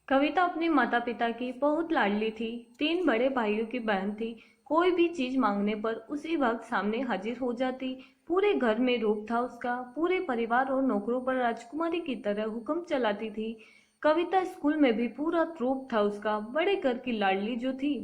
कविता अपने माता पिता की बहुत लाडली थी। 3 बड़े भाइयों की बहन थी। कोई भी चीज मांगने पर उसी वक्त सामने हाजिर हो जाती। पूरे घर में रूप था उसका। पूरे परिवार और नौकरों पर राजकुमारी की तरह हुक्म चलाती थी। कविता स्कूल में भी पूरा रूप था उसका, बड़े घर की लाडली जो थी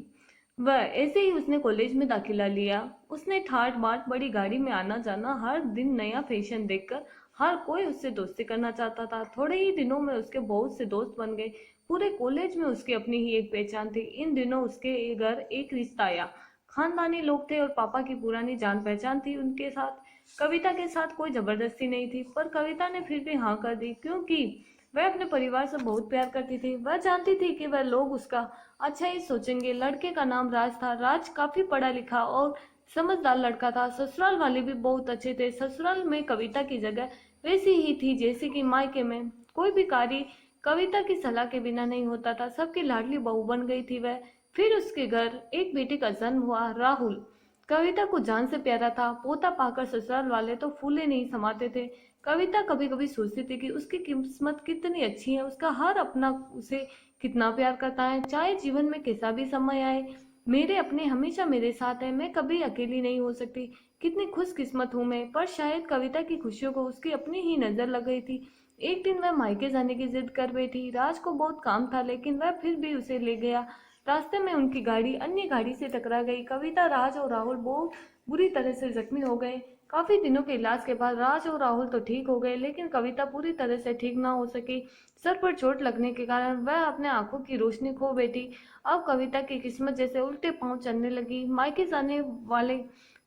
वह। ऐसे ही उसने कॉलेज में दाखिला लिया। उसने ठाट बाट बड़ी गाड़ी में आना जाना, हर दिन नया फैशन देखकर हर कोई उससे दोस्ती करना चाहता था। थोड़े ही दिनों में उसके बहुत से दोस्त बन गए। पूरे कॉलेज में उसकी अपनी ही एक पहचान थी। इन दिनों उसके घर एक रिश्ता आया। खानदानी लोग थे और पापा की पुरानी जान पहचान थी उनके साथ। कविता के साथ कोई जबरदस्ती नहीं थी, पर कविता ने फिर भी हाँ कर दी, क्योंकि वह अपने परिवार से बहुत प्यार करती थी। वह जानती थी कि वह लोग उसका अच्छा ही सोचेंगे। लड़के का नाम राज था। राज काफी पढ़ा लिखा और समझदार लड़का था। ससुराल वाले भी बहुत अच्छे थे। ससुराल में कविता की जगह वैसी ही थी जैसी कि मायके में। कोई भी कार्य कविता की सलाह के बिना नहीं होता था। सबकी लाडली बहू बन गई थी वह। फिर उसके घर एक बेटे का जन्म हुआ, राहुल। कविता को जान से प्यारा था। पोता पाकर ससुराल वाले तो फूले नहीं समाते थे। कविता कभी कभी सोचती थी कि उसकी किस्मत कितनी अच्छी है। उसका हर अपना उसे कितना प्यार करता है, चाहे जीवन में कैसा भी समय आए। मेरे अपने हमेशा मेरे साथ है, मैं कभी अकेली नहीं हो सकती। कितनी खुशकिस्मत हूँ मैं। पर शायद कविता की खुशियों को उसकी अपनी ही नजर लग गई थी। एक दिन वह मायके जाने की जिद कर बैठी। राज को बहुत काम था, लेकिन वह फिर भी उसे ले गया। रास्ते में उनकी गाड़ी अन्य गाड़ी से टकरा गई। कविता, राज और राहुल बहुत बुरी तरह से जख्मी हो गए। काफी दिनों के इलाज के बाद राज और राहुल तो ठीक हो गए, लेकिन कविता पूरी तरह से ठीक ना हो सकी। सर पर चोट लगने के कारण वह अपने आंखों की रोशनी खो बैठी। अब कविता की किस्मत जैसे उल्टे पांव चलने लगी। मायके जाने वाले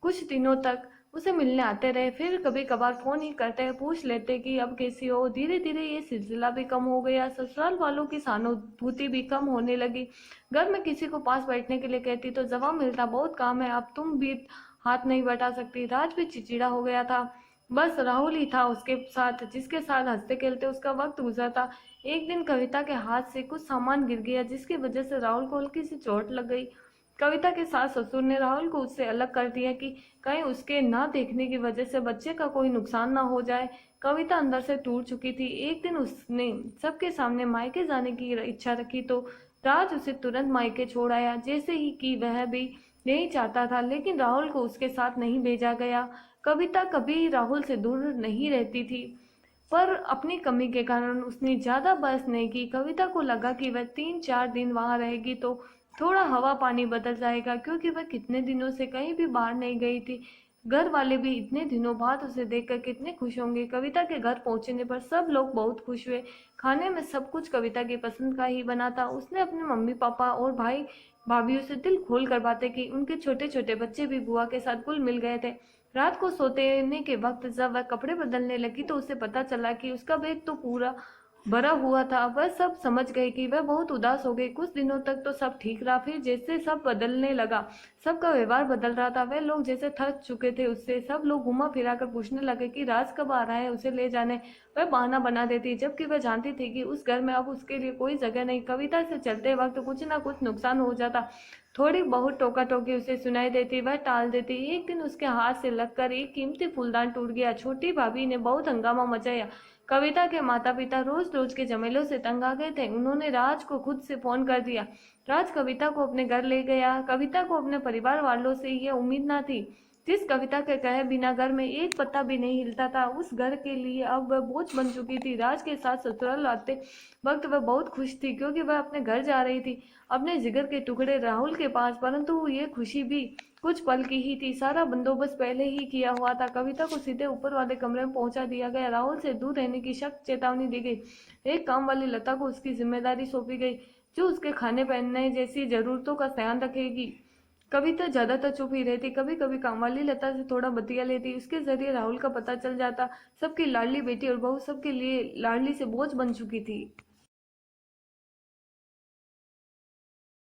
कुछ दिनों तक उसे मिलने आते रहे, फिर कभी कभार फोन ही करते, पूछ लेते कि अब कैसी हो। धीरे धीरे ये सिलसिला भी कम हो गया। ससुराल वालों की सहानुभूति भी कम होने लगी। घर में किसी को पास बैठने के लिए कहती तो जवाब मिलता, बहुत काम है, अब तुम भी हाथ नहीं बटा सकती। राज भी चिड़चिड़ा हो गया था। बस राहुल ही था उसके साथ, जिसके साथ हंसते खेलते उसका वक्त गुजरता। एक दिन कविता के हाथ से कुछ सामान गिर गया, जिसकी वजह से राहुल को हल्की सी चोट लग गई। कविता के सास ससुर ने राहुल को उससे अलग कर दिया कि कहीं उसके ना देखने की वजह से बच्चे का कोई नुकसान ना हो जाए। कविता अंदर से टूट चुकी थी। एक दिन उसने सबके सामने मायके जाने की इच्छा रखी तो राज उसे तुरंत मायके छोड़ आया, जैसे ही कि वह भी नहीं चाहता था। लेकिन राहुल को उसके साथ नहीं भेजा गया। कविता कभी राहुल से दूर नहीं रहती थी, पर अपनी कमी के कारण उसने ज्यादा बहस नहीं की। कविता को लगा कि वह 3-4 दिन वहां रहेगी तो थोड़ा हवा पानी बदल जाएगा, क्योंकि वह कितने दिनों से कहीं भी बाहर नहीं गई थी। घर वाले भी इतने दिनों बाद उसे देखकर कितने खुश होंगे। कविता के घर पहुंचने पर सब लोग बहुत खुश हुए। खाने में सब कुछ कविता की पसंद का ही बना था। उसने अपने मम्मी पापा और भाई भाभीियों से दिल खोल कर बातें की। उनके छोटे छोटे बच्चे भी बुआ के साथ घुल मिल गए थे। रात को सोने के वक्त जब वह कपड़े बदलने लगी तो उसे पता चला कि उसका बैग तो पूरा भरा हुआ था। वह सब समझ गई कि वह बहुत उदास हो गई। कुछ दिनों तक तो सब ठीक रहा, फिर जैसे सब बदलने लगा, सबका व्यवहार बदल रहा था। वह लोग जैसे थक चुके थे उससे। सब लोग घुमा फिरा कर पूछने लगे कि राज कब आ रहा है उसे ले जाने। वह बहाना बना देती, जबकि वह जानती थी कि उस घर में अब उसके लिए कोई जगह नहीं। कविता से चलते वक्त कुछ ना कुछ नुकसान हो जाता। थोड़ी बहुत टोका टोकी उसे सुनाई देती, वह टाल देती। एक दिन उसके हाथ से लगकर एक कीमती फूलदान टूट गया। छोटी भाभी ने बहुत हंगामा मचाया। कविता के माता पिता रोज रोज के झमेलों से तंग आ गए थे। उन्होंने राज को खुद से फोन कर दिया। राज कविता को अपने घर ले गया। कविता को अपने परिवार वालों से यह उम्मीद न थी। जिस कविता के कहे बिना घर में एक पत्ता भी नहीं हिलता था, उस घर के लिए अब वह बोझ बन चुकी थी। राज के साथ ससुराल आते वक्त वह बहुत खुश थी, क्योंकि वह अपने घर जा रही थी, अपने जिगर के टुकड़े राहुल के पास। परंतु ये खुशी भी कुछ पल की ही थी। सारा बंदोबस्त पहले ही किया हुआ था। कविता को सीधे ऊपर वाले कमरे में पहुंचा दिया गया। राहुल से दूर रहने की सख्त चेतावनी दी गई। एक काम वाली लता को उसकी जिम्मेदारी सौंपी गई, जो उसके खाने पहनने जैसी जरूरतों का ध्यान रखेगी। कविता ज्यादातर चुप ही रहती। कभी कभी कामवाली लता से थोड़ा बतिया लेती। उसके जरिए राहुल का पता चल जाता। सबकी लाडली बेटी और बहू सबके लिए लाडली से बोझ बन चुकी थी।